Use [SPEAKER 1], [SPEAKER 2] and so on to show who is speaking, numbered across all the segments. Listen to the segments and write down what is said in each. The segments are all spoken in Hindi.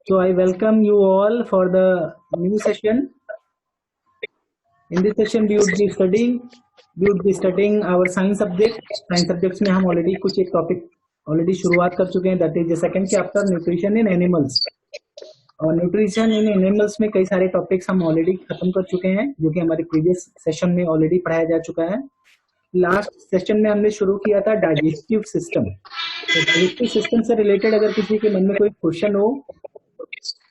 [SPEAKER 1] So I welcome you all for the new session. In this session we would be studying our science subject. Science subjects में हम already कुछ एक topic already शुरुआत कर चुके हैं. That is the second chapter, nutrition in animals. और न्यूट्रिशन इन एनिमल्स में कई सारे टॉपिक्स हम ऑलरेडी खत्म कर चुके हैं, जो कि हमारे प्रीवियस सेशन में ऑलरेडी पढ़ाया जा चुका है. लास्ट सेशन में हमने शुरू किया था डाइजेस्टिव सिस्टम. तो डाइजेस्टिव सिस्टम से रिलेटेड अगर किसी के मन में कोई क्वेश्चन हो,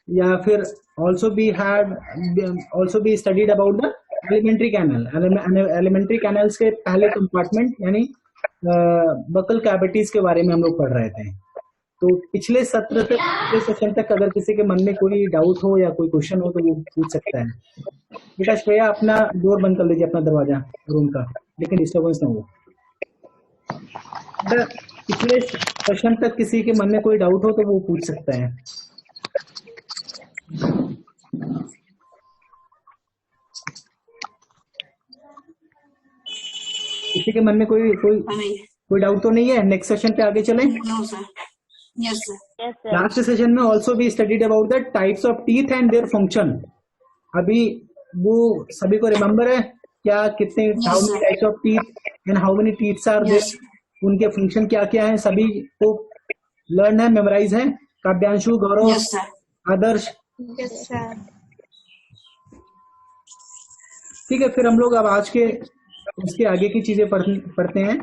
[SPEAKER 1] या फिर also be studied about the alimentary canal. Alimentary canals के पहले कंपार्टमेंट यानी बकल कैविटीज के बारे में हम लोग पढ़ रहे थे. तो पिछले सत्र तक, पिछले सेशन तक अगर किसी के मन में कोई डाउट हो या कोई क्वेश्चन हो तो वो पूछ सकता है. बेटा श्रेया, अपना डोर बंद कर लीजिए, अपना दरवाजा रूम का, लेकिन डिस्टर्बेंस ना हो. पिछले सेशन तक किसी के मन में कोई डाउट हो तो वो पूछ सकता है. किसी के मन में कोई डाउट तो नहीं है? नेक्स्ट सेशन पे आगे चलें.
[SPEAKER 2] No, sir. Yes, sir.
[SPEAKER 3] Yes, sir.
[SPEAKER 1] Last session में ऑल्सो भी studied about the types of teeth and their function. अभी वो सभी को रिमेम्बर है क्या? कितने how many types of teeth and how many teeths are there, उनके फंक्शन क्या क्या है, सभी को लर्न है, मेमोराइज है. काव्यांशु, गौरव,
[SPEAKER 2] Yes, sir.
[SPEAKER 1] आदर्श,
[SPEAKER 3] Yes, sir.
[SPEAKER 1] ठीक है. फिर हम लोग अब आज के उसके आगे की चीजें पढ़ते हैं.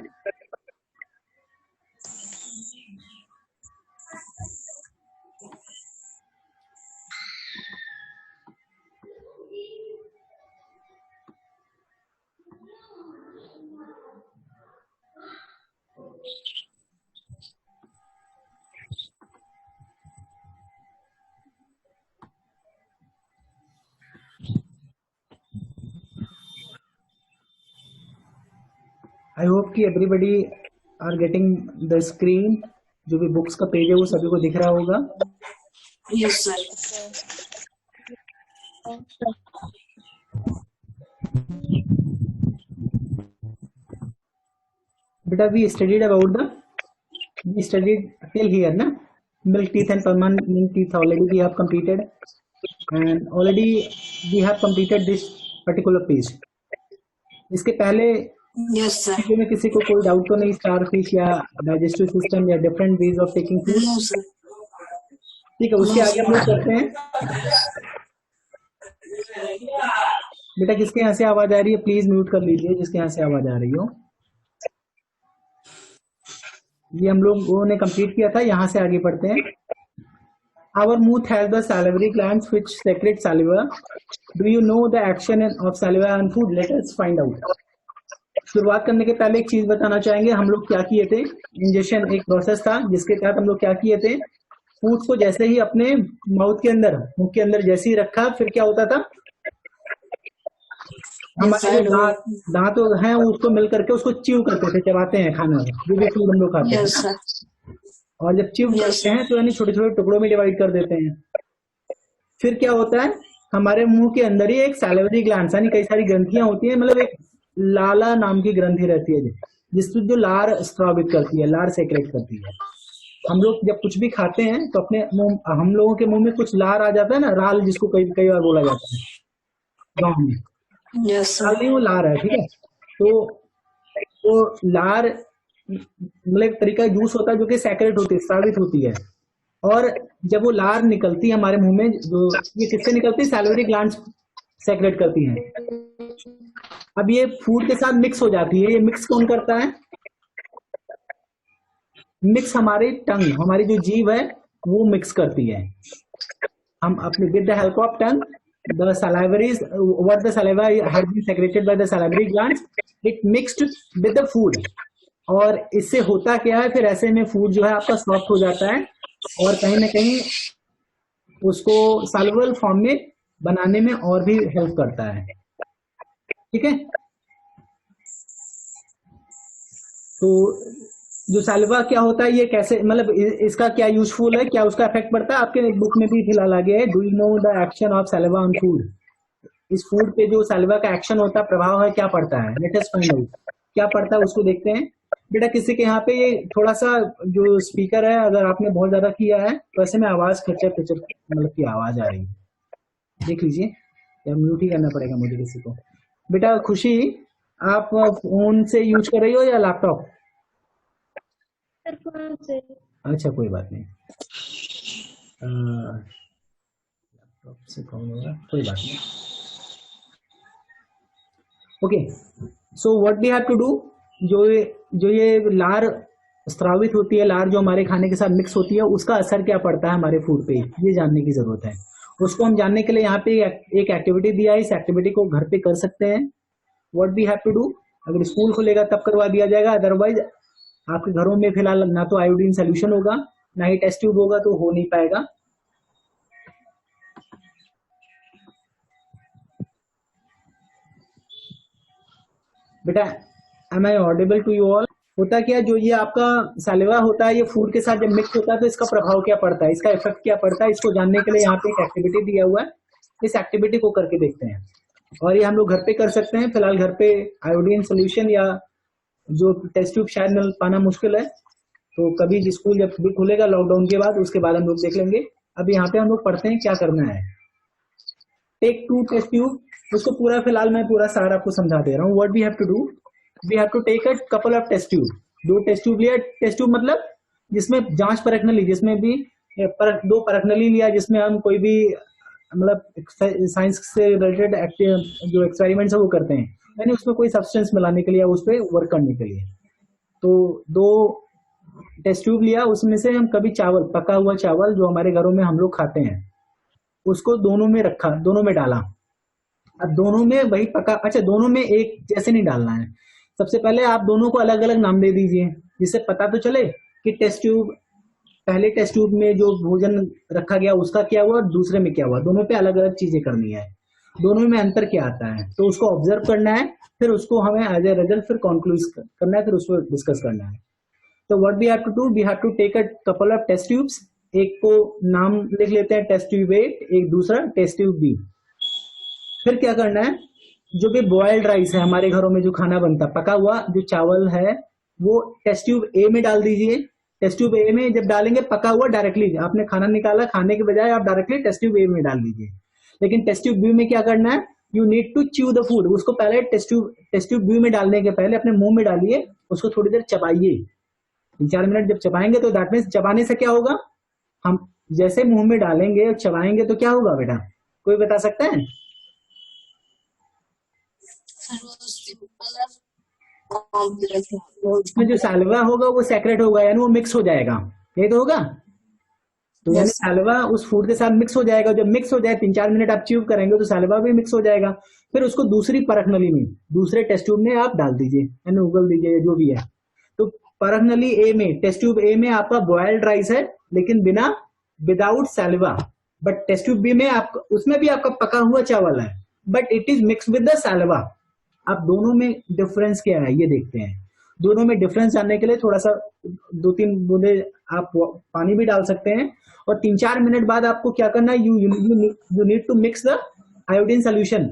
[SPEAKER 1] आई होप कि everybody are getting the screen. जो भी बुक्स का पेज है वो सभी को दिख रहा होगा.
[SPEAKER 2] Yes, sir.
[SPEAKER 1] बेटा वी स्टडीड टिल हियर ना. Milk teeth and permanent teeth already we have completed, and already we have completed this particular page. इसके पहले
[SPEAKER 2] Yes, sir.
[SPEAKER 1] में किसी को कोई डाउट तो नहीं? स्टार फिश या डाइजेस्टिव सिस्टम या different ways of taking food.
[SPEAKER 2] No, sir.
[SPEAKER 1] ठीक है, उसके आगे हम लोग करते हैं. बेटा किसके यहाँ से आवाज आ रही है प्लीज म्यूट कर लीजिए, जिसके यहाँ से आवाज आ रही हो. ये हम लोगों ने कंप्लीट किया था. यहाँ से आगे पढ़ते हैं. Our mouth has the salivary glands which secrete saliva. Do you know the action of saliva on food? Let us find out. शुरुआत करने के पहले एक चीज बताना चाहेंगे. हम लोग क्या किए थे? इंजेक्शन एक प्रोसेस था जिसके तहत हम लोग क्या किए थे, फूड को जैसे ही अपने माउथ के अंदर, मुंह के अंदर जैसे ही रखा, फिर क्या होता था, हमारे जो दांत हैं उसको मिल करके उसको च्यू करते थे, चबाते हैं खाना, जो भी फूड हम लोग खाते
[SPEAKER 2] Yes,
[SPEAKER 1] हैं.
[SPEAKER 2] sir.
[SPEAKER 1] और जब च्यू करते हैं तो यानी छोटे छोटे टुकड़ों में डिवाइड कर देते हैं. फिर क्या होता है, हमारे मुंह के अंदर ही एक सैलिवरी ग्लैंड यानी कई सारी ग्रंथियां होती हैं. मतलब एक लाला नाम की ग्रंथि रहती है जिसको जो लार स्रावित करती है, लार सेक्रेट करती है. हम लोग जब कुछ भी खाते हैं तो अपने मुंह, हम लोगों के मुंह में कुछ लार आ जाता है ना, राल जिसको कई बार बोला जाता है गाँव में.
[SPEAKER 2] Yes, sir.
[SPEAKER 1] राल नहीं, वो लार है. ठीक है, तो लार मतलब एक तरीका जूस होता है जो कि सेक्रेट होती है, स्रावित होती है. और जब वो लार निकलती है हमारे मुंह में, जो ये किससे निकलती है? सैलिवरी ग्लैंड्स सेक्रेट करती हैं. अब ये फूड के साथ मिक्स हो जाती है. ये मिक्स कौन करता है? मिक्स हमारी टंग, हमारी जो जीभ है वो मिक्स करती है. हम अपने with the help of tongue, the salivaries, what the saliva has been secreted by the salivary glands, it mixed with the food. और इससे होता क्या है, फिर ऐसे में फूड जो है आपका सॉफ्ट हो जाता है और कहीं ना कहीं उसको सॉल्युबल फॉर्म में बनाने में और भी हेल्प करता है. ठीक है, तो जो सैलिवा क्या होता है, ये कैसे, मतलब इसका क्या यूजफुल है, क्या उसका इफेक्ट पड़ता है, आपके बुक में भी फिलहाल आगे है. Do you know the action of saliva on food? इस फूड पे जो सैलिवा का एक्शन होता है, प्रभाव है, क्या पड़ता है? लेट अस फाइंड आउट क्या पड़ता है, उसको देखते हैं. बेटा किसी के यहाँ पे ये थोड़ा सा जो स्पीकर है, अगर आपने बहुत ज्यादा किया है तो ऐसे में आवाज खच्चर खच्चर मतलब की आवाज आ रही है, देख लीजिए, या म्यूट ही करना पड़ेगा मुझे किसी को। बेटा खुशी, आप फोन से यूज कर रही हो या लैपटॉप?
[SPEAKER 3] सर फोन से।
[SPEAKER 1] अच्छा कोई बात नहीं, लैपटॉप से कौन होगा, कोई बात नहीं। Okay, so what we have to do, जो ये लार स्रावित होती है, लार जो हमारे खाने के साथ मिक्स होती है, उसका असर क्या पड़ता है हमारे फूड पे, ये जानने की जरूरत है। उसको हम जानने के लिए यहाँ पे एक एक्टिविटी दिया है, इस एक्टिविटी को घर पे कर सकते हैं। What we have to do, अगर स्कूल खुलेगा तब करवा दिया जाएगा, अदरवाइज आपके घरों में फिलहाल ना तो आयोडीन सोल्यूशन होगा, ना ही टेस्ट ट्यूब होगा, तो हो नहीं पाएगा। बेटा am I audible to you all? होता क्या, जो ये आपका सैलिवा होता है, ये फूड के साथ जब मिक्स होता है तो इसका प्रभाव क्या पड़ता है, इसका इफेक्ट क्या पड़ता है, इसको जानने के लिए यहाँ पे एक एक्टिविटी दिया हुआ है, इस एक्टिविटी को करके देखते हैं। और ये हम लोग घर पे कर सकते हैं, फिलहाल घर पे आयोडीन सोल्यूशन या जो टेस्ट ट्यूब शायद मिल पाना मुश्किल है, तो कभी स्कूल जब भी खुलेगा लॉकडाउन के बाद, उसके बाद हम लोग देख लेंगे। अब यहाँ पे हम लोग पढ़ते हैं क्या करना है। टेक 2 टेस्ट ट्यूब, उसको पूरा फिलहाल मैं पूरा सारा आपको समझा दे रहा हूँ। What we have to do, we have to take a couple of test tube, 2 test tube लिया। टेस्ट ट्यूब मतलब जिसमें जांच परख न ली, जिसमें भी 2 परख न ली लिया, जिसमें हम कोई भी मतलब साइंस से रिलेटेड जो एक्सपेरिमेंट्स है वो करते हैं, यानी उसमें कोई सब्सटेंस मिलाने के लिए या उस पर वर्क करने के लिए। तो 2 टेस्ट ट्यूब लिया, उसमें से हम कभी चावल, पका हुआ चावल जो हमारे घरों में हम लोग खाते हैं, उसको दोनों में रखा, दोनों में डाला। अब दोनों में वही पका, अच्छा दोनों में एक जैसे नहीं डालना है। सबसे पहले आप दोनों को अलग अलग नाम दे दीजिए, जिससे पता तो चले कि टेस्ट ट्यूब, पहले टेस्ट ट्यूब में जो भोजन रखा गया उसका क्या हुआ और दूसरे में क्या हुआ, दोनों पे अलग अलग चीजें करनी है, दोनों में अंतर क्या आता है, तो उसको ऑब्जर्व करना है, फिर उसको हमें एज ए रिजल्ट फिर कॉन्क्लूड करना है, फिर उसको डिस्कस करना है। तो what we have to do, we have to take a couple of test tubes, एक को नाम लिख लेते हैं टेस्ट ट्यूब ए, एक दूसरा टेस्ट ट्यूब बी। फिर क्या करना है, जो भी बॉइल्ड राइस है हमारे घरों में जो खाना बनता है, पका हुआ जो चावल है, वो टेस्ट ट्यूब ए में डाल दीजिए। टेस्ट ट्यूब ए में जब डालेंगे पका हुआ, डायरेक्टली आपने खाना निकाला, खाने के बजाय आप डायरेक्टली टेस्ट ट्यूब ए में डाल दीजिए। लेकिन टेस्ट ट्यूब बी में क्या करना है, you need to chew the food, उसको पहले टेस्ट ट्यूब बी में डालने के पहले अपने मुंह में डालिए, उसको थोड़ी देर चबाइए, 3-4 मिनट जब चबाएंगे तो दैट मीन्स चबाने से क्या होगा, हम जैसे मुंह में डालेंगे और चबाएंगे तो क्या होगा बेटा, कोई बता सकता है? उसमें जो सैलिवा होगा वो सेक्रेट होगा, यानी वो मिक्स हो जाएगा, ये तो होगा। तो यानी सैलिवा उस फूड के साथ मिक्स हो जाएगा, जब मिक्स हो जाए 3-4 मिनट आप च्यूब करेंगे तो सैलिवा भी मिक्स हो जाएगा, फिर उसको दूसरी परख नली में, दूसरे टेस्ट ट्यूब में आप डाल दीजिए, यानी उगल दीजिए जो भी है। तो परख नली ए में, टेस्ट ट्यूब ए में आपका बॉइल्ड राइस है, लेकिन without saliva, but test tube B में आप, उसमें भी आपका पका हुआ चावल है, but it is mix with the saliva. अब दोनों में डिफरेंस क्या है ये देखते हैं। दोनों में डिफरेंस जानने के लिए थोड़ा सा 2-3 बूंदे आप पानी भी डाल सकते हैं, और 3-4 मिनट बाद आपको क्या करना है, you need to mix the iodine solution.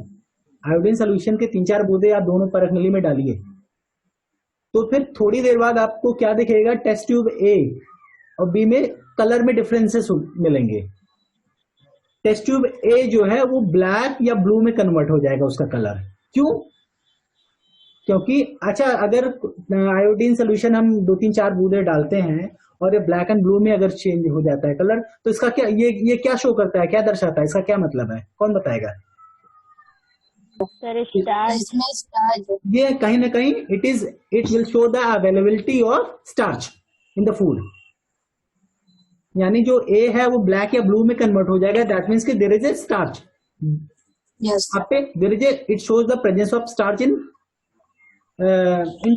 [SPEAKER 1] Iodine solution के 3-4 बूंदे आप दोनों परख नली में डालिए। तो फिर थोड़ी देर बाद आपको क्या दिखेगा, टेस्ट ट्यूब ए और बी में कलर में डिफरेंसेस मिलेंगे। टेस्ट ट्यूब ए जो है वो ब्लैक या ब्लू में कन्वर्ट हो जाएगा उसका कलर। क्यों? क्योंकि अच्छा अगर आयोडीन सोल्यूशन हम 2-3-4 बूंदे डालते हैं और ये ब्लैक एंड ब्लू में अगर चेंज हो जाता है कलर, तो इसका क्या, ये क्या शो करता है, क्या दर्शाता है, इसका क्या मतलब है, कौन बताएगा? ये कहीं ना कहीं it will show the availability of starch in the food, यानी जो ए है वो ब्लैक या ब्लू में कन्वर्ट हो जाएगा, दैट मीन्स कि there is a starch.
[SPEAKER 2] Yes.
[SPEAKER 1] यहाँ पे there is a, it shows the presence of starch in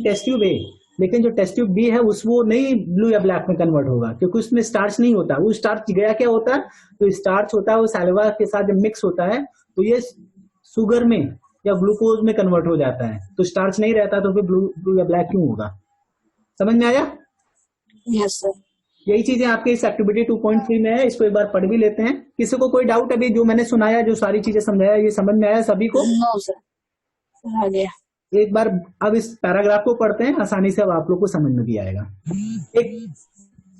[SPEAKER 1] test tube A, लेकिन जो टेस्ट ट्यूब बी है उस वो नहीं ब्लू या ब्लैक में कन्वर्ट होगा, क्योंकि उसमें स्टार्च नहीं होता। वो स्टार्च गया क्या होता है, तो स्टार्च होता है वो सैलिवा के साथ जब मिक्स होता है तो ये शुगर में या ग्लूकोज में कन्वर्ट हो जाता है, तो स्टार्च नहीं रहता, तो फिर ब्लू या ब्लैक क्यों होगा? समझ में आया?
[SPEAKER 2] Yes, sir.
[SPEAKER 1] यही चीजें आपके इस एक्टिविटी 2.3 में है, इसको एक बार पढ़ भी लेते हैं। किसी को कोई डाउट अभी, जो मैंने सुनाया, जो सारी चीजें समझाया, ये समझ में आया सभी को?
[SPEAKER 2] No, sir. Sir, आ गया।
[SPEAKER 1] एक बार अब इस पैराग्राफ को पढ़ते हैं, आसानी से अब आप लोग को समझ में भी आएगा।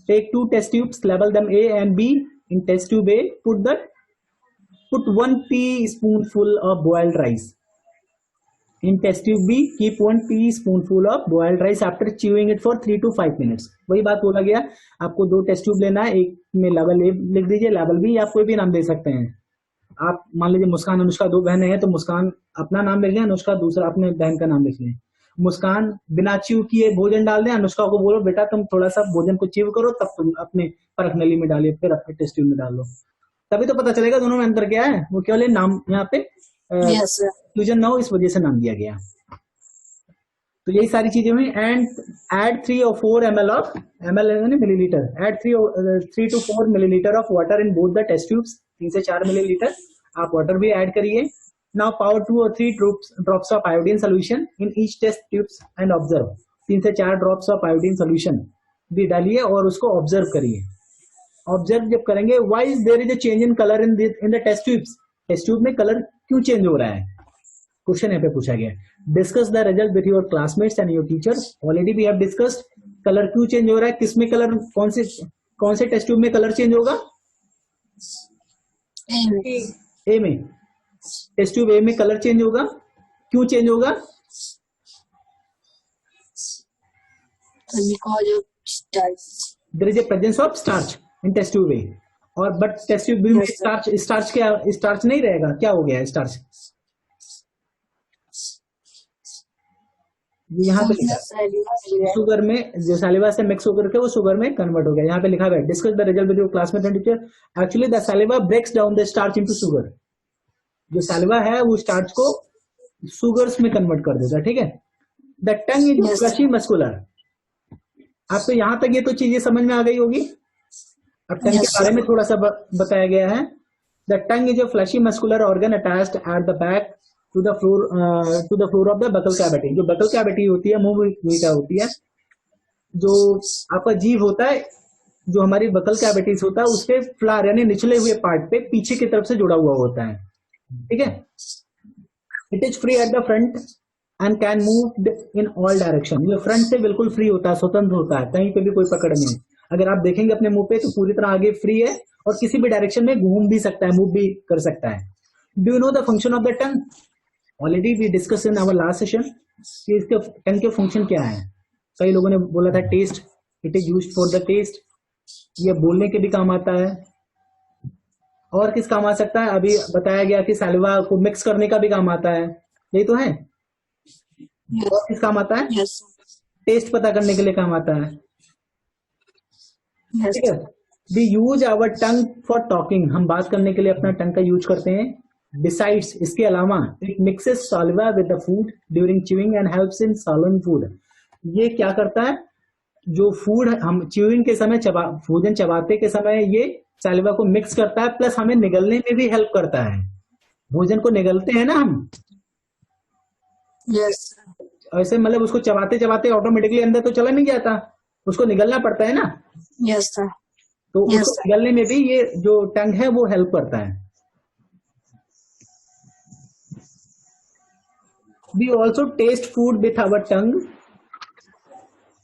[SPEAKER 1] Take 2 test tubes, label them A and B. In test tube A, put 1 teaspoonful of boiled rice. In test tube B, keep 1 teaspoonful of boiled rice after chewing it for 3 to 5 minutes. वही बात बोला गया, आपको 2 टेस्ट ट्यूब लेना है, एक में लेवल ए लिख दीजिए, लेवल बी, आप कोई भी नाम दे सकते हैं। आप मान लीजिए मुस्कान अनुष्का 2 बहनें हैं, तो मुस्कान अपना नाम लिख लें, अनुष्का दूसरा अपने बहन का नाम लिख लें। मुस्कान बिना च्यू किए भोजन डाल दें, अनुष्का को बोलो बेटा तुम थोड़ा सा भोजन को च्यू करो, तब तुम अपने परख नली में डालिए, फिर अपने टेस्ट ट्यूब में डाल लो, तभी तो पता चलेगा दोनों में अंतर क्या है। वो केवल नाम यहाँ पे
[SPEAKER 2] Yes, sir.
[SPEAKER 1] फ्यूजन ना हो, इस वजह से नाम दिया गया। तो यही सारी चीजें हुई। And add 3 or 4 ml of milliliter, add 3 to 4 milliliter of water in both the test tubes. 3 से 4 मिलीलीटर आप वाटर भी ऐड करिए। Now pour 2 or 3 drops of iodine solution in each test tubes and observe. 3 से 4 ड्रॉप्स ऑफ आयोडीन सोल्यूशन भी डालिए और उसको ऑब्जर्व करिए। ऑब्जर्व जब करेंगे, why is there is a change in colour in the test tubes, test tube में कलर क्यों चेंज हो रहा है, क्वेश्चन यहाँ पे पूछा गया। Discuss the result with your classmates and your teachers. Already we have discussed colour क्यों चेंज हो रहा है, किसमें कलर, कौन से टेस्ट ट्यूब में कलर चेंज होगा, ए में, टेस्ट ट्यूब ए में कलर चेंज होगा। क्यों चेंज होगा,
[SPEAKER 2] Because of starch.
[SPEAKER 1] There is a presence of starch in test tube A, और बट टेस्ट ट्यूब बी में स्टार्च क्या, स्टार्च नहीं रहेगा, क्या हो गया है स्टार्च, यहाँ पे शुगर में जो सैलिवा से मिक्स होकर के वो शुगर में कन्वर्ट हो गया। यहाँ पे लिखा हुआ है discuss the result with your classmate and teacher. Actually the saliva breaks down the starch into sugar. जो सैलिवा है वो स्टार्च को शुगर्स में कन्वर्ट कर देता है, ठीक है। The tongue is fleshy muscular. आपको यहाँ तक ये तो चीजें समझ में आ गई होगी। अब टंग के बारे में थोड़ा सा बताया गया है। The tongue is a fleshy muscular organ attached at the back to the floor of the buccal cavity. जो बकल कैविटी होती है, मुंह का होती है, जो आपका जीभ होता है, जो हमारी बकल कैविटीज होता है, उसके फ्लार यानी निचले हुए पार्ट पे पीछे की तरफ से जुड़ा हुआ होता है, ठीक है। It is free at the front end can move in all direction. ये फ्रंट से बिल्कुल फ्री होता है, स्वतंत्र होता है, कहीं पे भी कोई पकड़ नहीं। अगर आप देखेंगे अपने मुंह पे तो पूरी तरह आगे फ्री है और किसी भी डायरेक्शन में घूम भी सकता है, मूव भी कर सकता है। Do you know the function of the tongue? Already we discuss in our last session कि इसके टंग के फंक्शन क्या है। कई लोगों ने बोला था test, it is used for the test. ये बोलने के भी काम आता है। और किस काम आ सकता है, अभी बताया गया कि सैलिवा को मिक्स करने का भी काम आता है, यही तो है। और किस काम आता है,
[SPEAKER 2] Yes,
[SPEAKER 1] टेस्ट पता करने के लिए काम आता है,
[SPEAKER 2] yes,
[SPEAKER 1] ठीक है। We use our tongue for talking. हम बात करने के लिए अपना टंग का यूज करते हैं। Besides, इसके अलावा it mixes saliva with the food during chewing and helps in swallowing food। ये क्या करता है, जो फूड हम च्यूइंग के समय भोजन चबाते के समय ये सैलिवा को मिक्स करता है, प्लस हमें निगलने में भी हेल्प करता है। भोजन को निगलते हैं ना हम,
[SPEAKER 2] yes,
[SPEAKER 1] ऐसे मतलब उसको चबाते चबाते ऑटोमेटिकली अंदर तो चला नहीं जाता, उसको निगलना पड़ता है ना।
[SPEAKER 2] yes, sir.
[SPEAKER 1] तो
[SPEAKER 2] Yes,
[SPEAKER 1] उसको निगलने में भी ये जो टंग है वो हेल्प करता है। We also taste food with our tongue।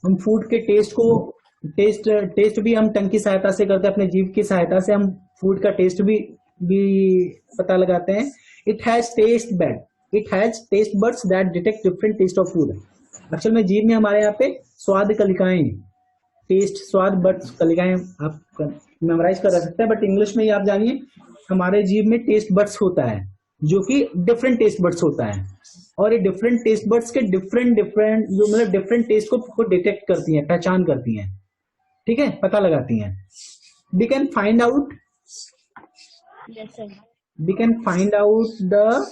[SPEAKER 1] हम फूड के टेस्ट भी हम टंग की सहायता से करते हैं, अपने जीभ की सहायता से हम फूड का टेस्ट भी पता लगाते हैं। It has taste buds that detect different taste of food. असल में जीभ में हमारे यहाँ पे स्वाद कलिकाएं, स्वाद बड्स कलिकाएं आप मेमोराइज कर सकते हैं, बट इंग्लिश में ही आप जानिए हमारे जीभ में टेस्ट बड्स होता है, जो कि डिफरेंट टेस्ट बड्स होता है। और ये डिफरेंट टेस्ट बड्स के डिफरेंट जो मतलब डिफरेंट टेस्ट को डिटेक्ट करती हैं, पहचान करती हैं, ठीक है, पता लगाती हैं। We can find out the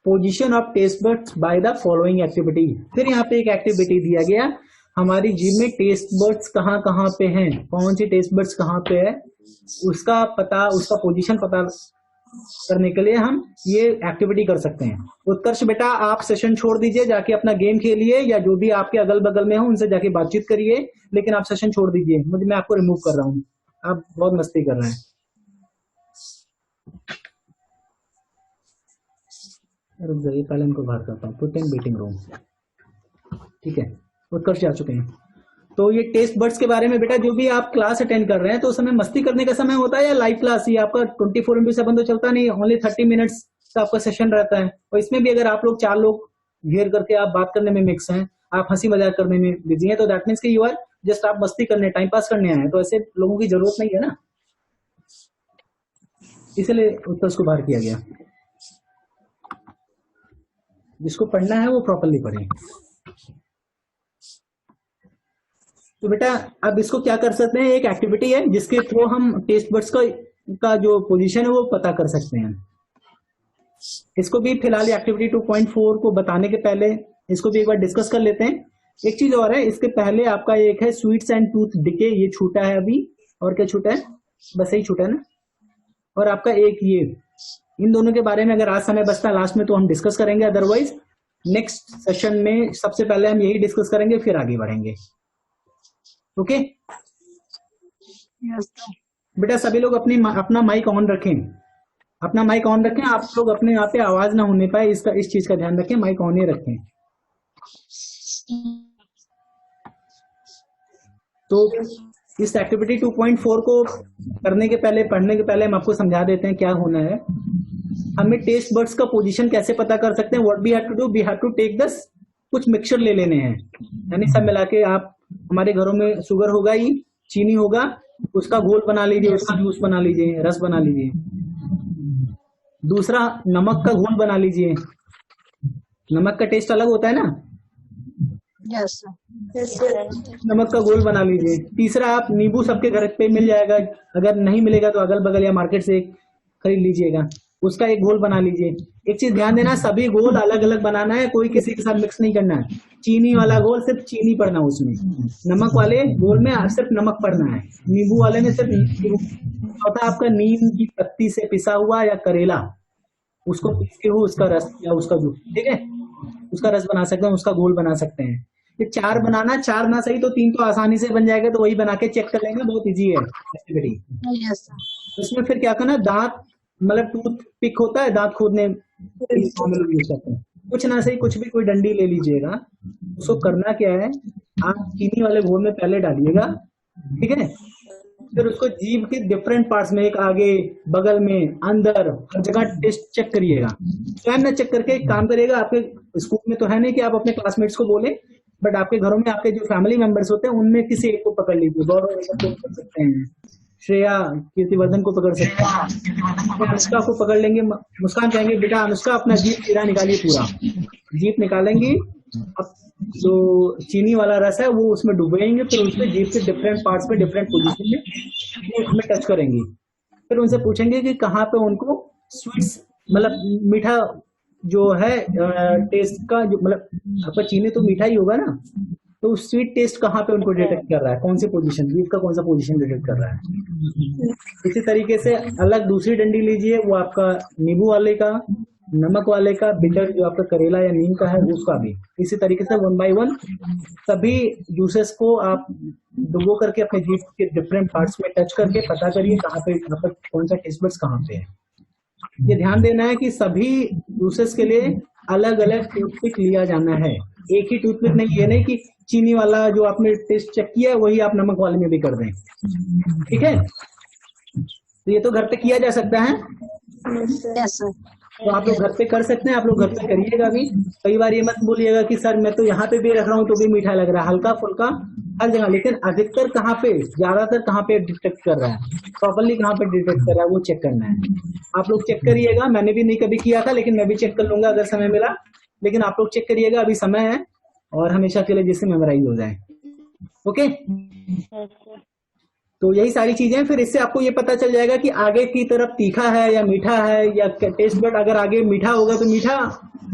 [SPEAKER 1] position of taste buds by the following activity. फिर यहाँ पे एक एक्टिविटी दिया गया, हमारी जीभ में टेस्ट बड्स कहाँ कहाँ पे हैं, कौन सी टेस्ट बड्स कहाँ पे है, उसका पोजीशन पता करने के लिए हम ये एक्टिविटी कर सकते हैं। उत्कर्ष बेटा आप सेशन छोड़ दीजिए, जाके अपना गेम खेलिए, या जो भी आपके अगल बगल में हो उनसे जाके बातचीत करिए, लेकिन आप सेशन छोड़ दीजिए। मैं आपको रिमूव कर रहा हूँ, आप बहुत मस्ती कर रहे हैं। रुक जाइए, पहले इनको बाहर करता हूँ। Put in meeting room. ठीक है, उत्कर्ष जा चुके हैं। तो ये टेस्ट बर्ड्स के बारे में बेटा, जो भी आप क्लास अटेंड कर रहे हैं तो उस समय मस्ती करने का समय होता है या लाइव क्लास? ये आपका 24/7 तो चलता नहीं, ओनली 30 मिनट्स का आपका सेशन रहता है। और इसमें भी अगर आप लोग 4 लोग घेर करके आप बात करने में मिक्स हैं, आप हंसी मजाक करने में बिजी हैं, तो दैट मीन्स कि यू आर जस्ट आप मस्ती करने, टाइम पास करने आए हैं। तो ऐसे लोगों की जरूरत नहीं है ना, इसलिए उत्कर्ष को बाहर किया गया। जिसको पढ़ना है वो प्रॉपरली पढ़े। तो बेटा अब इसको क्या कर सकते हैं, एक एक्टिविटी है जिसके थ्रू हम टेस्ट बर्ड्स का जो पोजीशन है वो पता कर सकते हैं। इसको भी फिलहाल एक्टिविटी 2.4 को बताने के पहले इसको भी एक बार डिस्कस कर लेते हैं। एक चीज और है, इसके पहले आपका एक है स्वीट्स एंड टूथ डिके, ये छूटा है अभी। और क्या छूटा है? बस यही छूटा है ना। और आपका एक ये, इन दोनों के बारे में अगर आज समय बचता है लास्ट में तो हम डिस्कस करेंगे, अदरवाइज नेक्स्ट सेशन में सबसे पहले हम यही डिस्कस करेंगे, फिर आगे बढ़ेंगे। Okay
[SPEAKER 2] Yes, sir.
[SPEAKER 1] बेटा सभी लोग अपना माइक ऑन रखें, अपना माइक ऑन रखें। आप लोग अपने यहाँ पे आवाज ना होने पाए, इस चीज का ध्यान रखें, माइक ऑन ही रखें। तो इस एक्टिविटी 2.4 को करने के पहले, पढ़ने के पहले हम आपको समझा देते हैं क्या होना है। हमें टेस्ट बर्ड्स का पोजीशन कैसे पता कर सकते हैं? What we have to do, we have to take दस, कुछ मिक्सचर ले लेने हैं, यानी सब मिला के। आप हमारे घरों में शुगर होगा ही, चीनी होगा, उसका घोल बना लीजिए, उसका जूस बना लीजिए, रस बना लीजिए। दूसरा, नमक का घोल बना लीजिए, नमक का टेस्ट अलग होता है ना,
[SPEAKER 2] Yes, sir.
[SPEAKER 3] Yes, sir.
[SPEAKER 1] नमक का घोल बना लीजिए। तीसरा, आप नींबू सबके घर पे मिल जाएगा, अगर नहीं मिलेगा तो अगल बगल या मार्केट से खरीद लीजिएगा, उसका एक घोल बना लीजिए। एक चीज ध्यान देना, सभी घोल अलग अलग बनाना है, कोई किसी के साथ मिक्स नहीं करना है। चीनी वाला घोल सिर्फ चीनी पड़ना उसमें, नमक वाले घोल में सिर्फ नमक पड़ना है, नींबू वाले में सिर्फ नींबू। चौथा, आपका नीम की पत्ती से पिसा हुआ या करेला, उसको पीस के हो उसका रस या उसका जूस, ठीक है, उसका रस बना सकते हैं, उसका घोल बना सकते हैं। ये 4 बनाना, 4 ना सही तो 3 तो आसानी से बन जाएगा, तो वही बना के चेक कर लेंगे, बहुत इजी है एक्टिविटी।
[SPEAKER 2] Yes, sir.
[SPEAKER 1] उसमें फिर क्या करना, दांत मतलब टूथ पिक होता है, दांत खोदने यूज करते हैं, कुछ ना सही कुछ भी, कोई डंडी ले लीजिएगा। उसको करना क्या है, आप चीनी वाले घोल में पहले डालिएगा, ठीक है, फिर उसको जीभ के डिफरेंट पार्ट्स में, एक आगे, बगल में, अंदर, हर जगह टेस्ट चेक करिएगा। स्वयं में चेक करके एक काम करिएगा। आपके स्कूल में तो है नहीं कि आप अपने क्लासमेट्स को बोले, बट आपके घरों में आपके जो फैमिली मेंबर्स होते हैं उनमें किसी एक को पकड़ लीजिए। गौरव को पकड़ सकते हैं, श्रेया कीर्तिवर्धन को पकड़ सकते हैं, अनुष्का को पकड़ लेंगे। मुस्कान कहेंगे बेटा अनुष्का अपना जीभ चीरा निकालिए, पूरा जीभ निकालेंगी, अब जो चीनी वाला रस है वो उसमें डुबोएंगे, फिर उसमें जीभ के डिफरेंट पार्ट्स में डिफरेंट पोजीशन में उसमें टच करेंगी। फिर उनसे पूछेंगे कि कहाँ पे उनको स्वीट्स मतलब मीठा जो है टेस्ट का, जो मतलब आपका चीनी तो मीठा ही होगा ना, तो स्वीट टेस्ट कहाँ पे उनको डिटेक्ट कर रहा है, कौन सी पोजीशन, जीभ का कौन सा पोजीशन डिटेक्ट कर रहा है। इसी तरीके से अलग दूसरी डंडी लीजिए, वो आपका नींबू वाले का, नमक वाले का, बिटर जो आपका करेला या नीम का है उसका भी। इसी तरीके से 1 बाय 1 सभी जूसेस को आप डुबो करके अपने जीभ के डिफरेंट पार्ट्स में टच करके पता करिए कहाँ पे कौन सा टेस्ट बड्स कहाँ पे है। ये ध्यान देना है कि सभी जूसेस के लिए अलग अलग टूथपिक लिया जाना है, एक ही टूथपिक नहीं। ये नहीं कि चीनी वाला जो आपने टेस्ट चेक किया है वही आप नमक वाले में भी कर दें, ठीक है। तो ये तो घर पे किया जा सकता है,
[SPEAKER 2] Yes, sir.
[SPEAKER 1] तो आप लोग घर पे कर सकते हैं, आप लोग घर पे करिएगा भी। कई बार ये मत बोलिएगा कि सर मैं तो यहाँ पे भी रख रहा हूँ तो भी मीठा लग रहा है, हल्का फुल्का हर जगह, लेकिन अधिकतर कहाँ पे, ज्यादातर कहाँ पे डिटेक्ट कर रहा है, प्रॉपरली कहाँ पे डिटेक्ट कर रहा है वो चेक करना है। आप लोग चेक करिएगा, मैंने भी नहीं कभी किया था लेकिन मैं भी चेक कर लूंगा अगर समय मिला, लेकिन आप लोग चेक करिएगा, अभी समय है और हमेशा के लिए जिससे मेमोराइज हो जाए। ओके, तो यही सारी चीजें, फिर इससे आपको ये पता चल जाएगा कि आगे की तरफ तीखा है या मीठा है, या टेस्ट बड अगर आगे मीठा होगा तो मीठा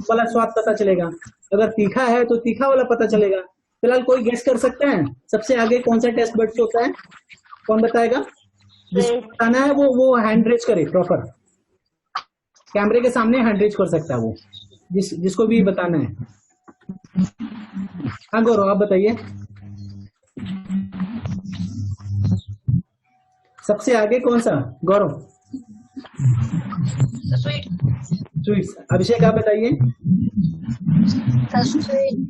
[SPEAKER 1] वाला स्वाद पता चलेगा, अगर तीखा है तो तीखा वाला पता चलेगा। फिलहाल कोई गेस कर सकता है सबसे आगे कौन सा टेस्ट बड्स होता है? कौन बताएगा? जिसको बताना है वो हैंड रेज करे, प्रॉपर कैमरे के सामने हैंड रेज कर सकता है वो, जिसको भी बताना है। हाँ गौरव आप बताइए, सबसे आगे कौन सा? गौरव स्वीट्स। अभिषेक आप बताइए।
[SPEAKER 2] स्वीट।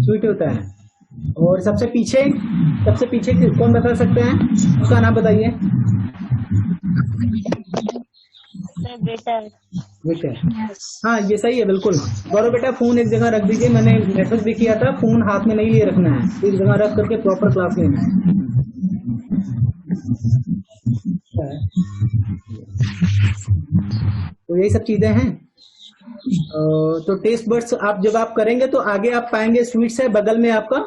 [SPEAKER 1] स्वीट होता है। और सबसे पीछे कौन बता सकते हैं, उसका नाम बताइए।
[SPEAKER 3] बेटर।
[SPEAKER 1] बेटर।
[SPEAKER 2] यस।
[SPEAKER 1] हाँ ये सही है बिल्कुल। गौरव बेटा फोन एक जगह रख दीजिए, मैंने मैसेज भी किया था, फोन हाथ में नहीं लिए रखना है, एक जगह रख करके प्रॉपर क्लास लेना है। तो यही सब चीजें हैं। तो टेस्ट बर्ड्स आप जब आप करेंगे तो आगे आप पाएंगे स्वीट्स है, बगल में आपका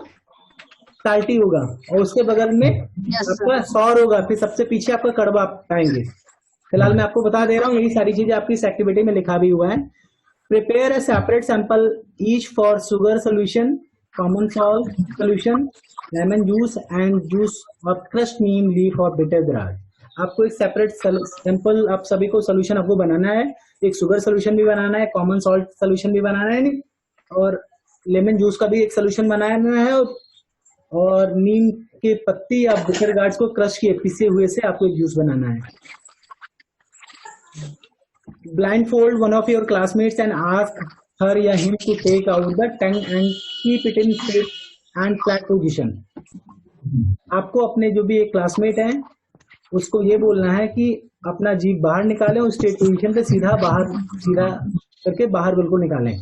[SPEAKER 1] साल्टी होगा, और उसके बगल में आपका सौर होगा, फिर सबसे पीछे आपका कड़वा आप पाएंगे। फिलहाल मैं आपको बता दे रहा हूँ, यही सारी चीजें आपकी इस एक्टिविटी में लिखा भी हुआ है। Prepare a separate sample each for sugar solution, common salt solution, lemon juice and juice और क्रश्ड नीम लीफ और बिटर ग्रास। आपको एक सेपरेट सैंपल, आप सभी को सोल्यूशन आपको बनाना है, एक शुगर सोल्यूशन भी बनाना है, कॉमन सॉल्ट सोल्यूशन भी बनाना है, और लेमन जूस का भी एक सोल्यूशन बनाना है, और नीम के पत्ती या बिटर गार्ड्स को क्रश किए पीसे हुए से आपको एक जूस बनाना है। Blindfold one of your classmates and ask her या him to take out the tongue and keep it in straight and flat position. आपको अपने जो भी एक क्लासमेट है उसको ये बोलना है कि अपना जीभ बाहर निकालें और स्ट्रेट पोजीशन पे सीधा करके बाहर बिल्कुल निकालें।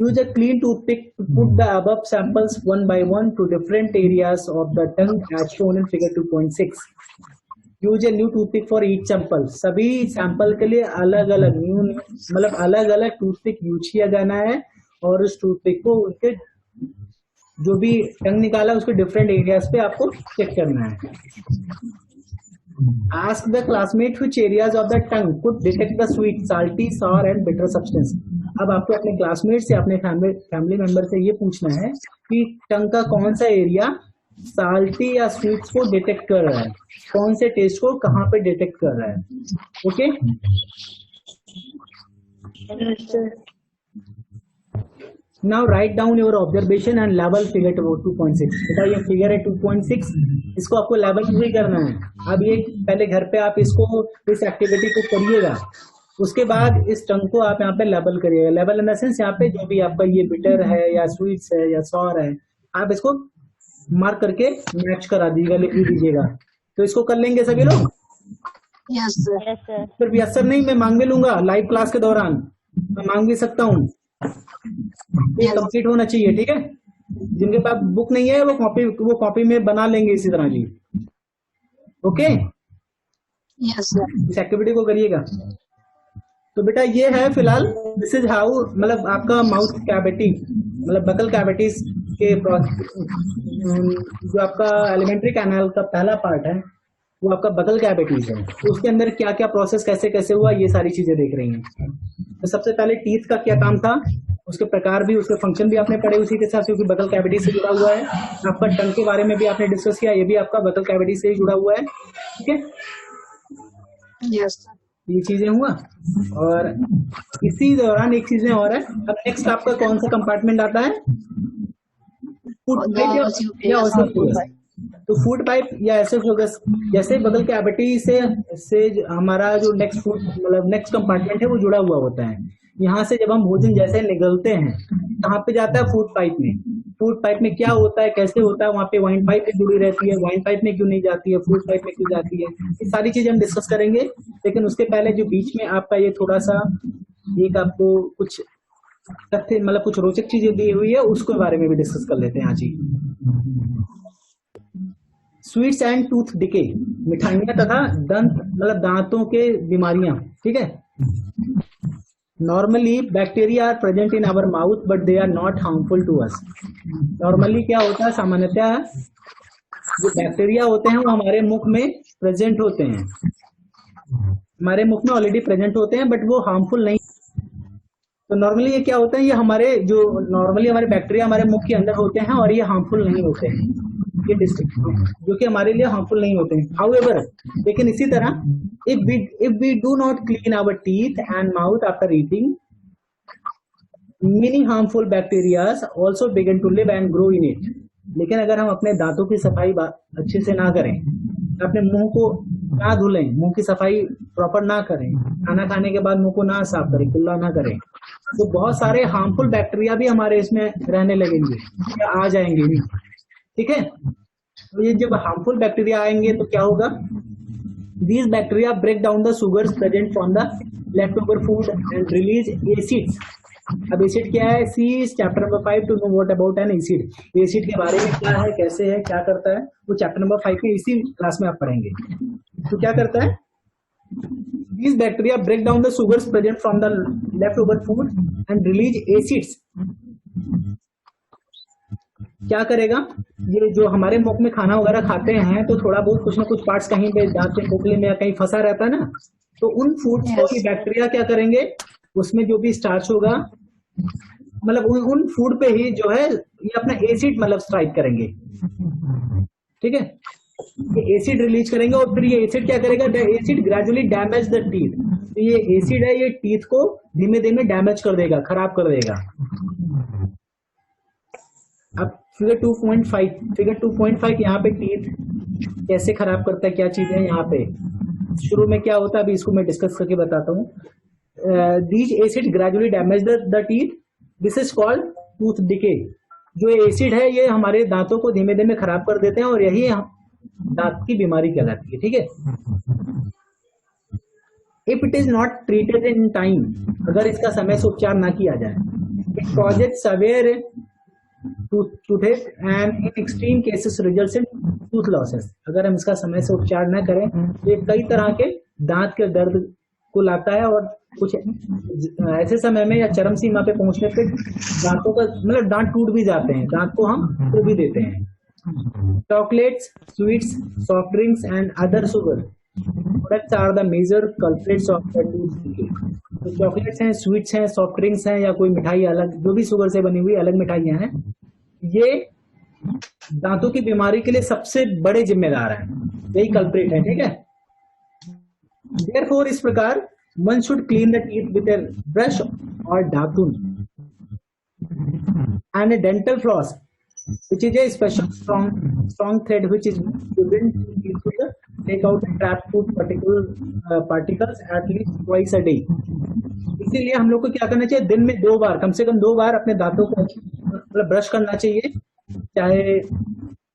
[SPEAKER 1] Use a clean toothpick to put the above samples one by one to different areas of the tongue as shown in figure 2.6. Use a new toothpick for each sample. सभी सैंपल के लिए अलग अलग मतलब अलग अलग टूथपिक यूज किया जाना है, और उस टूथपिक को उनके जो भी टंग निकाला उसके डिफरेंट एरियाज पे आपको चेक करना है। Ask the classmate which areas of the tongue could detect the sweet, salty, sour and bitter substance. अब आपको अपने क्लासमेट से, अपने फैमिली मेंबर से ये पूछना है कि टंग का कौन सा एरिया साल्टी या स्वीट्स को डिटेक्ट कर रहा है, कौन से टेस्ट को कहाँ पे डिटेक्ट कर रहा है। Okay, now write down your observation and level figure 2.6। बेटा ये फिगर है 2.6, इसको आपको लेवल भी करना है। अब ये पहले घर पे आप इसको, इस एक्टिविटी को करिएगा, उसके बाद इस टंग को आप यहाँ पे लेवल करिएगा। लेवल इन द सेंस यहाँ पे जो भी आपका ये बिटर है या स्वीट्स है या सॉर है, आप इसको मार्क करके मैच करा दीजिएगा, लिख दीजिएगा। तो इसको कर लेंगे सभी लोग?
[SPEAKER 2] Yes sir.
[SPEAKER 1] सिर्फ यस सर नहीं, मैं मांग भी लूंगा लाइव क्लास के दौरान, मैं मांग भी सकता हूँ। ये कंप्लीट होना चाहिए, ठीक है। जिनके पास बुक नहीं है वो कॉपी में बना लेंगे इसी तरह की। Okay,
[SPEAKER 2] yes sir.
[SPEAKER 1] इस एक्टिविटी को करिएगा। तो बेटा ये है फिलहाल, दिस इज हाउ, मतलब आपका माउथ कैविटी, मतलब बकल कैविटीज के जो आपका एलिमेंट्री कैनाल का पहला पार्ट है वो आपका बकल कैविटीज है। तो उसके अंदर क्या क्या प्रोसेस कैसे कैसे हुआ, ये सारी चीजें देख रही हैं। तो सबसे पहले टीथ का क्या काम था, उसके प्रकार भी, उसके फंक्शन भी आपने पढ़े उसी के साथ, क्योंकि बकल कैविटी से जुड़ा हुआ है। आपका टंग के बारे में भी आपने डिस्कस किया, ये भी आपका बकल कैविटी से ही जुड़ा हुआ है, ठीक है।
[SPEAKER 2] Yes sir.
[SPEAKER 1] ये चीजें हुआ, और इसी दौरान एक चीजें और है। अब नेक्स्ट आपका कौन सा कंपार्टमेंट आता है, फूड पाइप या ओसोफेगस। तो फूड पाइप या ओसोफेगस, जैसे बगल कैविटी से हमारा जो नेक्स्ट फूड मतलब नेक्स्ट कंपार्टमेंट है वो जुड़ा हुआ होता है। यहाँ से जब हम भोजन जैसे निगलते हैं कहाँ पे जाता है, फूड पाइप में। फूड पाइप में क्या होता है, कैसे होता है, वहाँ पे वाइन पाइप में जुड़ी रहती है, वाइन पाइप में क्यों नहीं जाती है, फूड पाइप में क्यों जाती है, ये सारी चीजें हम डिस्कस करेंगे। लेकिन उसके पहले जो बीच में आपका ये थोड़ा सा एक आपको कुछ तथ्य मतलब कुछ रोचक चीजें दी हुई है, उसके बारे में भी डिस्कस कर लेते हैं। हाँ जी, स्वीट्स एंड टूथ डिके, मिठाइयाँ तथा दंत मतलब दांतों के बीमारियां, ठीक है। Normally bacteria are present in our mouth but they are not harmful to us. Normally क्या होता है, सामान्यतः जो बैक्टीरिया होते हैं वो हमारे मुख में प्रेजेंट होते हैं, हमारे मुख में ऑलरेडी प्रेजेंट होते हैं, बट वो हार्मफुल नहीं। तो नॉर्मली ये क्या होता है, ये हमारे जो नॉर्मली हमारे बैक्टीरिया हमारे मुख के अंदर होते हैं और ये हार्मफुल नहीं होते हैं, ये जो कि हमारे लिए हार्मफुल नहीं होते हैं। हाउएवर, लेकिन इसी तरह if we do not clean our teeth and mouth after eating, many harmful bacteria also begin to live and grow in it. लेकिन अगर हम अपने दांतों की सफाई अच्छे से ना करें, अपने मुंह को ना धुलें, मुंह की सफाई प्रॉपर ना करें, खाना खाने के बाद मुंह को ना साफ करें, कुल्ला ना करें, तो बहुत सारे हार्मफुल बैक्टीरिया भी हमारे इसमें रहने लगेंगे या आ जाएंगे भी। ठीक है, तो ये जब हार्मफुल बैक्टीरिया आएंगे तो क्या होगा, these bacteria break down the sugars present from the leftover food and release acids. अब एसिड क्या है, see chapter number 5 to know what about an acid. Acid के बारे में क्या है, कैसे है, क्या करता है, वो चैप्टर नंबर 5 में इसी क्लास में आप पढ़ेंगे। तो क्या करता है, these bacteria break down the sugars present from the leftover food and release acids. क्या करेगा, ये जो हमारे मुख में खाना वगैरह खाते हैं तो थोड़ा बहुत कुछ ना कुछ पार्ट्स कहीं पे दांत के खोखले में या कहीं फंसा रहता है ना, तो उन फूड्स को ये बैक्टीरिया क्या करेंगे, उसमें जो भी स्टार्च होगा, मतलब उन फूड पे ही जो है ये अपना एसिड मतलब स्ट्राइक करेंगे। ठीक है, ये एसिड रिलीज करेंगे और फिर ये एसिड क्या करेगा, acid gradually damage the teeth. तो ये एसिड है, ये टीथ को धीमे धीमे डैमेज कर देगा, खराब कर देगा। अब फिगर 2.5 यहाँ पे टीथ कैसे खराब करता है, क्या चीज है यहाँ पे, शुरू में क्या होता है अभी इसको मैं डिस्कस करके बताता हूँ। These acid gradually damage the teeth, this is called tooth decay. जो एसिड है ये हमारे दांतों को धीमे धीमे खराब कर देते हैं और यही दांत की बीमारी कहलाती है। ठीक है, if it is not treated in time, अगर इसका समय से उपचार ना किया जाए, it causes severe toothache and in extreme cases results in tooth losses. अगर हम इसका समय से उपचार न करें तो ये कई तरह के दांत के दर्द को लाता है और कुछ ऐसे समय में या चरम सीमा पे पहुंचने पे दांतों का मतलब दांत टूट भी जाते हैं, दांत को हम खो भी देते हैं। Chocolates, sweets, soft drinks and other sugar products are the major culprits of the tooth decay. तो चॉकलेट्स हैं, स्वीट्स हैं, सॉफ्ट ड्रिंक्स हैं या कोई मिठाई अलग, जो भी शुगर से बनी हुई अलग मिठाइयां हैं, ये दांतों की बीमारी के लिए सबसे बड़े जिम्मेदार हैं, यही कल्प्रिट है। ठीक है, देयरफॉर इस प्रकार one should clean the teeth with a brush और दातुन and a dental floss which is a special strong thread which is given to take out the trapped food particles at least twice a day. इसीलिए हम लोग को क्या करना चाहिए, दिन में 2 बार, कम से कम 2 बार अपने दांतों को मतलब ब्रश करना चाहिए, चाहे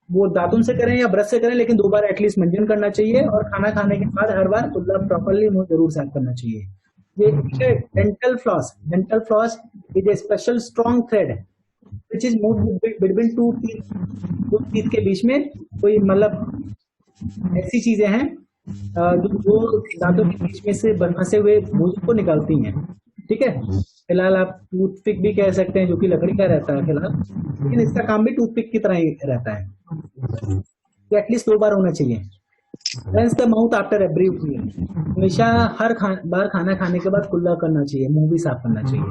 [SPEAKER 1] वो दातुन से करें या ब्रश से करें, लेकिन 2 बार एटलीस्ट मंजन करना चाहिए और खाना खाने के बाद हर बार मतलब प्रॉपरली मुंह जरूर साफ करना चाहिए। ये dental floss is a special strong thread which is moved between two teeth के बीच में कोई मतलब ऐसी चीजें हैं जो दांतों के बीच में से फंसे हुए बोझ को निकालती हैं। ठीक है, फिलहाल आप टूथपिक भी कह सकते हैं जो कि लकड़ी का रहता है फिलहाल, लेकिन इसका काम भी टूथपिक की तरह ही रहता है। तो एटलीस्ट 2 बार होना चाहिए। Rinse the mouth after every meal, हमेशा हर बार खाना खाने के बाद कुल्ला करना चाहिए, मुंह भी साफ करना चाहिए।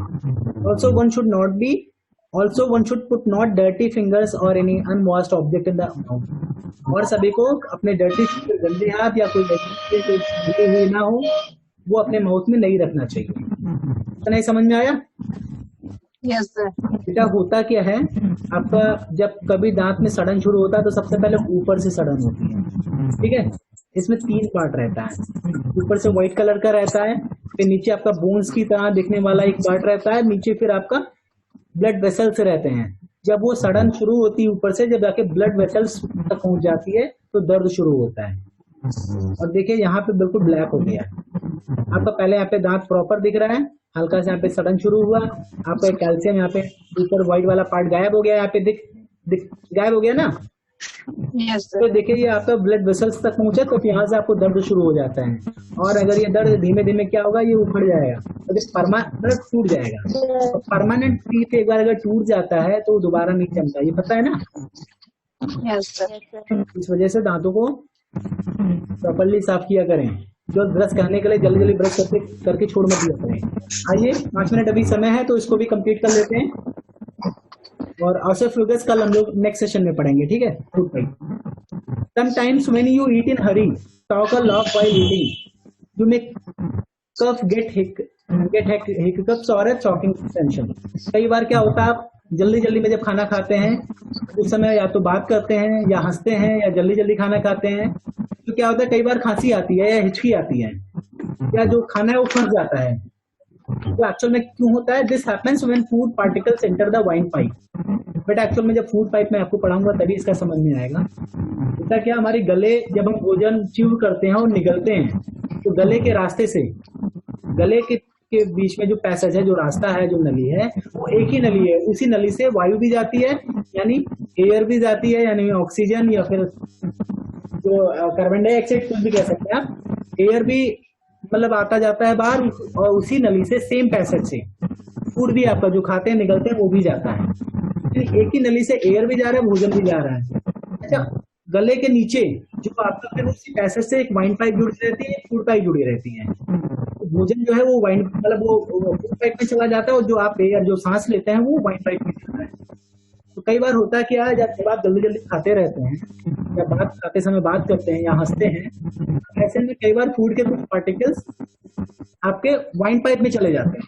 [SPEAKER 1] Also one should put not dirty fingers or any unwashed object in the mouth। और सभी को अपने डर्टी गंदे हाथ या कोई धुली हुई ना हो वो अपने माउथ में नहीं रखना चाहिए। तो नहीं समझ में आया?
[SPEAKER 2] Yes sir.
[SPEAKER 1] बेटा होता क्या है, आपका जब कभी दांत में सड़न शुरू होता है तो सबसे पहले ऊपर से सड़न होती है। ठीक है, इसमें 3 पार्ट रहता है, ऊपर से व्हाइट कलर का रहता है, फिर नीचे आपका बोन्स की तरह दिखने वाला एक पार्ट रहता है, नीचे फिर आपका ब्लड वेसल्स रहते हैं। जब वो सड़न शुरू होती है ऊपर से, जब जाके ब्लड वेसल्स तक पहुंच जाती है तो दर्द शुरू होता है। और देखिए यहाँ पे बिल्कुल ब्लैक हो गया, आपका पहले यहाँ पे दांत प्रॉपर दिख रहा है, हल्का से यहाँ पे सड़न शुरू हुआ, आपका कैल्शियम यहाँ पे ऊपर व्हाइट वाला पार्ट गायब हो गया, यहाँ पे गायब हो गया ना।
[SPEAKER 2] यस
[SPEAKER 1] तो देखिए ये आपका ब्लड वेसल्स तक पहुंचा तो यहाँ से आपको दर्द शुरू हो जाता है, और अगर ये दर्द धीमे धीमे क्या होगा, ये उखड़ जाएगा तो परमानेंट टूट जाएगा। परमानेंट टीथ एक बार अगर टूट जाता है तो दोबारा नहीं जमता, ये पता है ना।
[SPEAKER 2] Yes sir.
[SPEAKER 1] इस वजह से दांतों को प्रॉपरली साफ किया करें, जो ब्रश करने के लिए जल्दी जल्दी ब्रश करके छोड़ मत दिया करें। आइए 5 मिनट अभी समय है तो इसको भी कंप्लीट कर लेते हैं, और ऑसोफेगस कल हम लोग नेक्स्ट सेशन में पढ़ेंगे। ठीक है, sometimes when you eat in hurry, talk a lot while eating, you may cough get hiccups और चॉकिंग टेंशन। कई बार क्या होता है, आप जल्दी जल्दी में जब खाना खाते हैं उस समय या तो बात करते हैं या हंसते हैं या जल्दी जल्दी खाना खाते हैं, तो क्या होता है कई बार खांसी आती है या हिचकी आती है या जो खाना है वो फंस जाता है। तो एक्चुअल में क्यों होता है? This happens when food particles enter the wine pipe. But actual में जब फूड पाइप में आपको पढ़ाऊंगा तभी इसका समझ में आएगा। होता क्या, हमारे गले जब हम भोजन च्यू करते हैं और निगलते हैं तो गले के रास्ते से, गले के बीच में जो पैसेज है, जो रास्ता है, जो नली है, वो एक ही नली है। उसी नली से वायु भी जाती है, यानी एयर भी जाती है, यानी ऑक्सीजन या फिर जो कार्बन डाइऑक्साइड कुछ भी कह सकते हैं आप, एयर भी मतलब आता जाता है बाहर, और उसी नली से सेम पैसेज से फूड भी आपका जो खाते हैं निकलते हैं वो भी जाता है। एक ही नली से एयर भी जा रहा है, भोजन भी जा रहा है। अच्छा, गले के नीचे जो आपका फिर उसी पैसेज से एक वाइन पाइप जुड़ी रहती है, एक फूड पाइप जुड़ी रहती है। तो भोजन जो है वो वाइन मतलब वो फूड पाइप में चला जाता है, और जो आप एयर जो सांस लेते हैं वो वाइन पाइप में जाता है। तो कई बार होता है कि यार जब आप जल्दी जल्दी खाते रहते हैं या बात खाते समय बात करते हैं या हंसते हैं, ऐसे में कई बार फूड के कुछ पार्टिकल्स आपके वाइन पाइप में चले जाते हैं।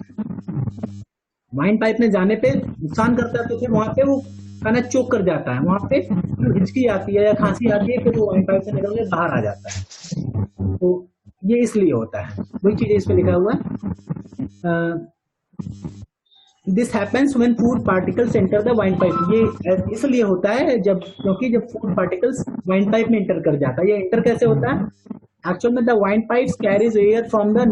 [SPEAKER 1] वाइन पाइप में जाने पे नुकसान करता है, तो फिर वहां पे वो खाना चोक कर जाता है, वहां पे हिचकी आती है या खांसी आती है, फिर वो वाइन पाइप से निकल के बाहर आ जाता है। तो ये इसलिए होता है, वही चीज इस पे लिखा हुआ है। This happens when food particles enter the wine pipe. ये इसलिए होता है जब, क्योंकि जब फूड पार्टिकल्स वाइन पाइप में एंटर कर जाता है। ये एंटर कैसे होता है? एक्चुअल में the windpipes carries air from the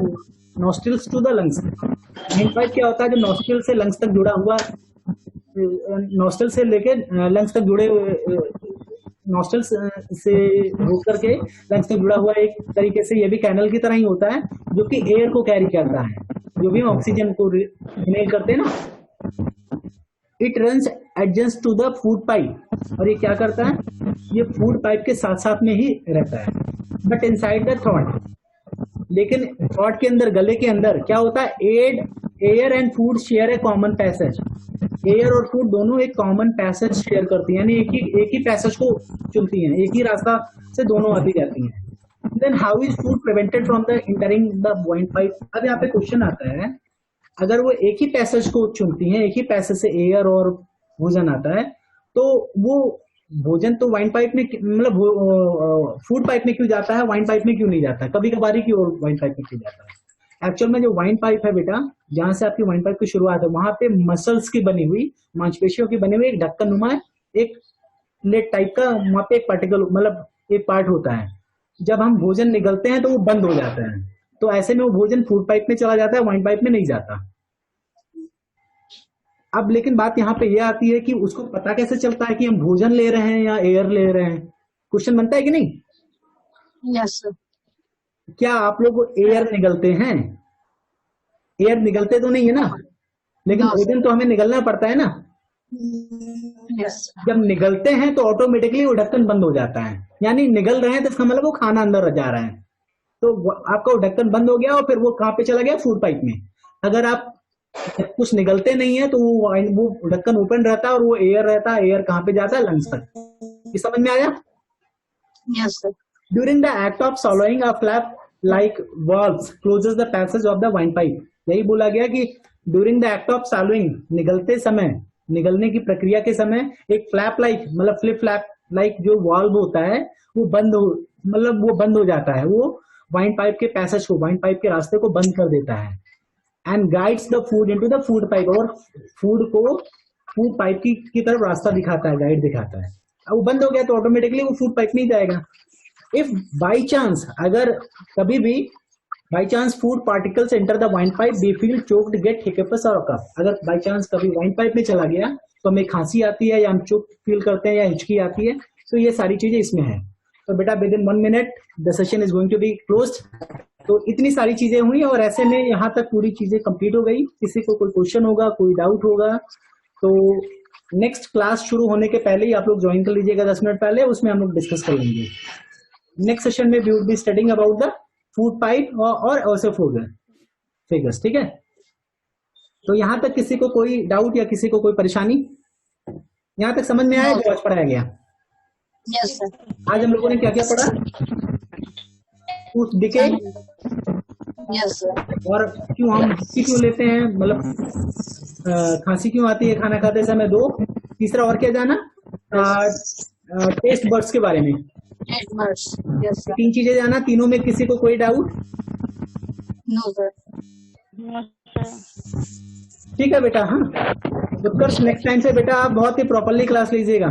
[SPEAKER 1] nostrils to the lungs. Windpipe क्या होता है? जो नॉस्ट्रिल से लंग्स तक जुड़ा हुआ, नॉस्ट्रिल से लेके लंग्स तक जुड़े, नॉस्ट्रिल से होकर के लंग्स तक जुड़ा हुआ एक तरीके से ये भी कैनल की तरह ही होता है, जो कि एयर को कैरी करता है, जो भी हम ऑक्सीजन को इनहेल करते हैं ना। It runs adjust to the food pipe, और ये क्या करता है? ये फूड पाइप के साथ साथ में ही रहता है। बट इनसाइड द थ्रॉट, लेकिन थ्रॉट के अंदर, गले के अंदर क्या होता है? Air and food share A common passage. Air और फूड दोनों एक कॉमन पैसेज शेयर करती है, यानी एक ही पैसेज को चुनती हैं, एक ही रास्ता से दोनों आती जाती हैं। Then how is food prevented from the entering the windpipe? अब यहाँ पे क्वेश्चन आता है, अगर वो एक ही पैसेज को चुनती हैं, एक ही पैसेज से एयर और भोजन आता है, तो वो भोजन तो वाइन पाइप में, मतलब फूड पाइप में क्यों जाता है, वाइन पाइप में क्यों नहीं जाता है? कभी कभारी की और वाइन पाइप में क्यों जाता है? एक्चुअल में जो वाइन पाइप है बेटा, जहां से आपकी वाइन पाइप की शुरुआत है, वहां पे मसल्स की बनी हुई, मांसपेशियों की बनी हुई एक ढक्कन नुमा, एक प्लेट टाइप का वहां पे एक पार्टिकल, मतलब एक पार्ट होता है। जब हम भोजन निगलते हैं तो वो बंद हो जाता है, तो ऐसे में वो भोजन फूड पाइप में चला जाता है, वाइन पाइप में नहीं जाता। अब लेकिन बात यहाँ पे ये आती है कि उसको पता कैसे चलता है कि हम भोजन ले रहे हैं या एयर ले रहे हैं? क्वेश्चन बनता है कि नहीं?
[SPEAKER 2] Yes, sir.
[SPEAKER 1] क्या आप लोग एयर निगलते हैं? एयर निगलते तो नहीं है ना, लेकिन
[SPEAKER 2] No,
[SPEAKER 1] भोजन तो हमें निगलना पड़ता है ना।
[SPEAKER 2] Yes, sir.
[SPEAKER 1] जब निगलते हैं तो ऑटोमेटिकली वो ढक्कन बंद हो जाता है, यानी निगल रहे हैं तो इसका मतलब वो खाना अंदर जा रहा है, तो आपका वो ढक्कन बंद हो गया और फिर वो कहाँ पे चला गया? फूड पाइप में। अगर आप कुछ निगलते नहीं है तो वो ढक्कन ओपन रहता है और वो एयर रहता है, एयर कहाँ पे जाता है? लंग्स तक। ये समझ में आया?
[SPEAKER 2] Yes, sir.
[SPEAKER 1] During the act of swallowing, a flap-like valve closes the passage of the wine pipe. यही बोला गया कि during the act of swallowing, निगलते समय, निगलने की प्रक्रिया के समय, एक फ्लैप लाइक, मतलब फ्लिप फ्लैप लाइक जो वाल्व होता है वो बंद हो जाता है, वो वाइन पाइप के पैसेज को, वाइन पाइप के रास्ते को बंद कर देता है। And guides the food into the food pipe, और फूड को फूड पाइप की तरफ रास्ता दिखाता है, गाइड दिखाता है। अब वो बंद हो गया तो ऑटोमेटिकली वो फूड पाइप नहीं जाएगा। इफ बाई चांस, अगर कभी भी by chance food particles enter the windpipe, they feel choked, get hiccups और कफ। अगर बाई चांस कभी वाइन पाइप में चला गया तो हमें खांसी आती है या हम चोक फील करते हैं या हिचकी आती है, तो ये सारी चीजें इसमें है। तो बेटा within 1 minute the session is going to be closed. तो इतनी सारी चीजें हुई और ऐसे में यहाँ तक पूरी चीजें कंप्लीट हो गई। किसी को कोई क्वेश्चन होगा, कोई डाउट होगा तो नेक्स्ट क्लास शुरू होने के पहले ही आप लोग ज्वाइन कर लीजिएगा, 10 मिनट पहले, उसमें हम लोग डिस्कस कर लेंगे। नेक्स्ट सेशन में we would be studying about the food pipe और ऑल्सो फूड फिगर्स, ठीक है। तो यहाँ तक किसी को कोई डाउट या किसी को कोई परेशानी, यहाँ तक समझ में आया जो आज पढ़ाया गया?
[SPEAKER 2] Yes, sir.
[SPEAKER 1] आज हम लोगों ने क्या क्या पढ़ा? Tooth decay,
[SPEAKER 2] Yes, sir.
[SPEAKER 1] और क्यों हम हिचकी क्यों लेते हैं, मतलब खांसी क्यों आती है खाना खाते समय, 2। तीसरा और क्या जाना? टेस्ट बर्ड्स के बारे में।
[SPEAKER 2] Eight months. Yes, sir.
[SPEAKER 1] 3 चीजें जाना, तीनों में किसी को कोई doubt?
[SPEAKER 2] No, sir.
[SPEAKER 3] No, sir.
[SPEAKER 1] ठीक है बेटा। हाँ उत्कर्ष, नेक्स्ट टाइम से बेटा आप बहुत ही प्रॉपरली क्लास लीजिएगा।